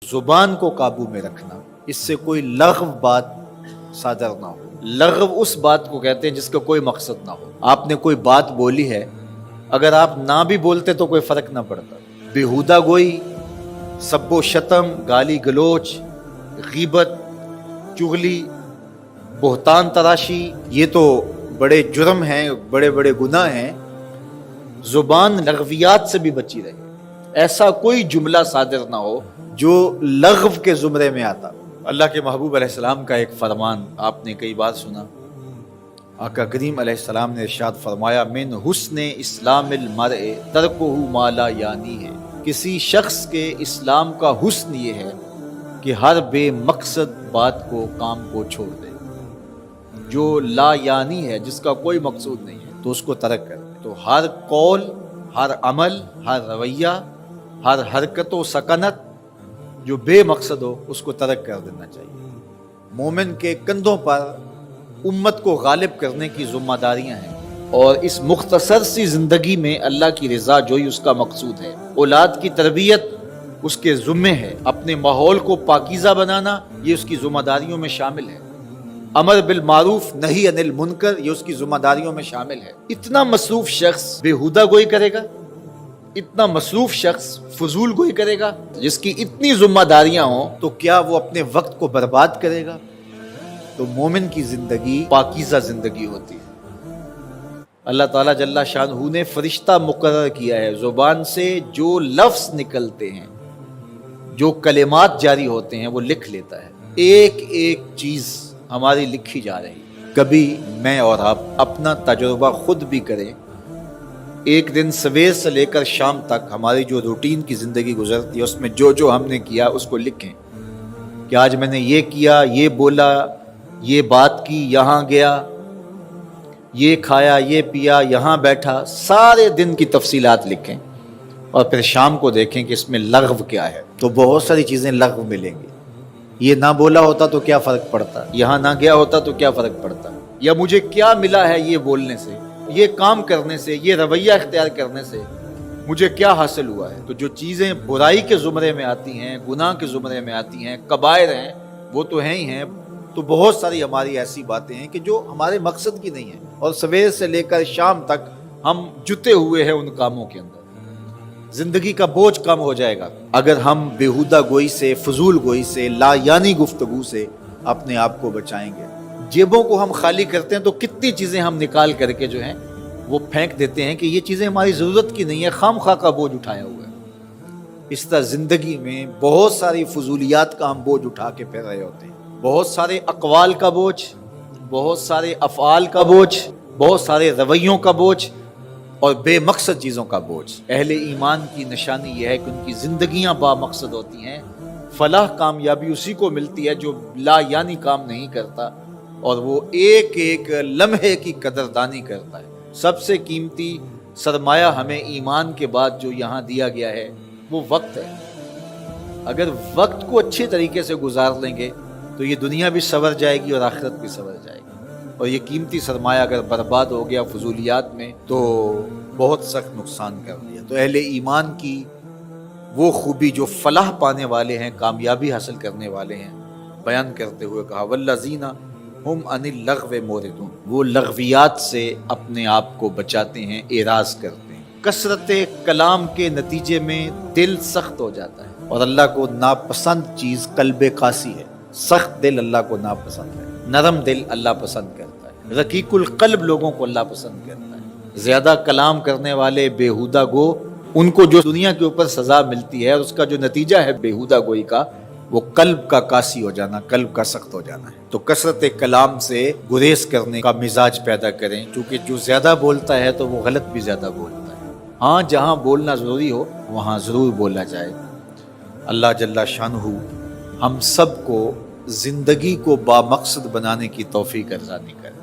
زبان کو قابو میں رکھنا، اس سے کوئی لغو بات صادر نہ ہو۔ لغو اس بات کو کہتے ہیں جس کا کوئی مقصد نہ ہو۔ آپ نے کوئی بات بولی ہے، اگر آپ نہ بھی بولتے تو کوئی فرق نہ پڑتا۔ بیہودہ گوئی، سب و شتم، گالی گلوچ، غیبت، چغلی، بہتان تراشی، یہ تو بڑے جرم ہیں، بڑے بڑے گناہ ہیں۔ زبان لغویات سے بھی بچی رہے، ایسا کوئی جملہ صادر نہ ہو جو لغو کے زمرے میں آتا۔ اللہ کے محبوب علیہ السلام کا ایک فرمان آپ نے کئی بار سنا۔ آقا کریم علیہ السلام نے ارشاد فرمایا، من حسن اسلام المرء ترکہ ما لا یعنی ہے۔ کسی شخص کے اسلام کا حسن یہ ہے کہ ہر بے مقصد بات کو، کام کو چھوڑ دے۔ جو لا یعنی ہے، جس کا کوئی مقصود نہیں ہے، تو اس کو ترک کر دے۔ تو ہر قول، ہر عمل، ہر رویہ، ہر حرکت و سکنت جو بے مقصد ہو، اس کو ترک کر دینا چاہیے۔ مومن کے کندھوں پر امت کو غالب کرنے کی ذمہ داریاں ہیں، اور اس مختصر سی زندگی میں اللہ کی رضا جوئی اس کا مقصود ہے۔ اولاد کی تربیت اس کے ذمے ہے، اپنے ماحول کو پاکیزہ بنانا یہ اس کی ذمہ داریوں میں شامل ہے۔ امر بالمعروف نہی عن المنکر یہ اس کی ذمہ داریوں میں شامل ہے۔ اتنا مصروف شخص بیہودہ گوئی کرے گا، اتنا مصروف شخص فضول گوئی کرے گا، جس کی اتنی ذمہ داریاں ہوں، تو کیا وہ اپنے وقت کو برباد کرے گا؟ تو مومن کی زندگی پاکیزہ زندگی ہوتی ہے۔ اللہ تعالیٰ جل شانہ نے فرشتہ مقرر کیا ہے، زبان سے جو لفظ نکلتے ہیں، جو کلمات جاری ہوتے ہیں، وہ لکھ لیتا ہے۔ ایک ایک چیز ہماری لکھی جا رہی ہے۔ کبھی میں اور آپ اپنا تجربہ خود بھی کریں، ایک دن سویر سے لے کر شام تک ہماری جو روٹین کی زندگی گزرتی ہے، اس میں جو جو ہم نے کیا اس کو لکھیں کہ آج میں نے یہ کیا، یہ بولا، یہ بات کی، یہاں گیا، یہ کھایا، یہ پیا، یہاں بیٹھا، سارے دن کی تفصیلات لکھیں، اور پھر شام کو دیکھیں کہ اس میں لغو کیا ہے۔ تو بہت ساری چیزیں لغو ملیں گی۔ یہ نہ بولا ہوتا تو کیا فرق پڑتا، یہاں نہ گیا ہوتا تو کیا فرق پڑتا، یا مجھے کیا ملا ہے یہ بولنے سے، یہ کام کرنے سے، یہ رویہ اختیار کرنے سے مجھے کیا حاصل ہوا ہے۔ تو جو چیزیں برائی کے زمرے میں آتی ہیں، گناہ کے زمرے میں آتی ہیں، کبائر ہیں، وہ تو ہیں ہی ہیں۔ تو بہت ساری ہماری ایسی باتیں ہیں کہ جو ہمارے مقصد کی نہیں ہیں، اور سویر سے لے کر شام تک ہم جتے ہوئے ہیں ان کاموں کے اندر۔ زندگی کا بوجھ کم ہو جائے گا اگر ہم بیہودہ گوئی سے، فضول گوئی سے، لا یعنی گفتگو سے اپنے آپ کو بچائیں گے۔ جیبوں کو ہم خالی کرتے ہیں تو کتنی چیزیں ہم نکال کر کے جو ہیں وہ پھینک دیتے ہیں کہ یہ چیزیں ہماری ضرورت کی نہیں ہے، خام خواہ کا بوجھ اٹھایا ہوا ہے۔ اس طرح زندگی میں بہت ساری فضولیات کا ہم بوجھ اٹھا کے پھر رہے ہوتے ہیں، بہت سارے اقوال کا بوجھ، بہت سارے افعال کا بوجھ، بہت سارے رویوں کا بوجھ، اور بے مقصد چیزوں کا بوجھ۔ اہل ایمان کی نشانی یہ ہے کہ ان کی زندگیاں با مقصد ہوتی ہیں۔ فلاح کامیابی اسی کو ملتی ہے جو لا یعنی کام نہیں کرتا، اور وہ ایک ایک لمحے کی قدردانی کرتا ہے۔ سب سے قیمتی سرمایہ ہمیں ایمان کے بعد جو یہاں دیا گیا ہے وہ وقت ہے۔ اگر وقت کو اچھے طریقے سے گزار لیں گے تو یہ دنیا بھی سنور جائے گی اور آخرت بھی سنور جائے گی، اور یہ قیمتی سرمایہ اگر برباد ہو گیا فضولیات میں تو بہت سخت نقصان کر دیا۔ تو اہل ایمان کی وہ خوبی جو فلاح پانے والے ہیں، کامیابی حاصل کرنے والے ہیں، بیان کرتے ہوئے کہا، والذین ہم عن اللغو معرضون، وہ لغویات سے اپنے آپ کو بچاتے ہیں، اعراض کرتے ہیں۔ کثرت کلام کے نتیجے میں دل سخت ہو جاتا ہے، اور اللہ کو ناپسند چیز قلب قاسی ہے۔ سخت دل اللہ کو ناپسند ہے، نرم دل اللہ پسند کرتا ہے، رقیق القلب لوگوں کو اللہ پسند کرتا ہے۔ زیادہ کلام کرنے والے بیہودہ گو، ان کو جو دنیا کے اوپر سزا ملتی ہے، اس کا جو نتیجہ ہے بیہودہ گوئی کا، وہ قلب کا قاسی ہو جانا، قلب کا سخت ہو جانا ہے۔ تو کثرت کلام سے گریز کرنے کا مزاج پیدا کریں، کیونکہ جو زیادہ بولتا ہے تو وہ غلط بھی زیادہ بولتا ہے۔ ہاں، جہاں بولنا ضروری ہو وہاں ضرور بولا جائے۔ اللہ جل شانہ ہم سب کو زندگی کو با مقصد بنانے کی توفیق عطا کرے۔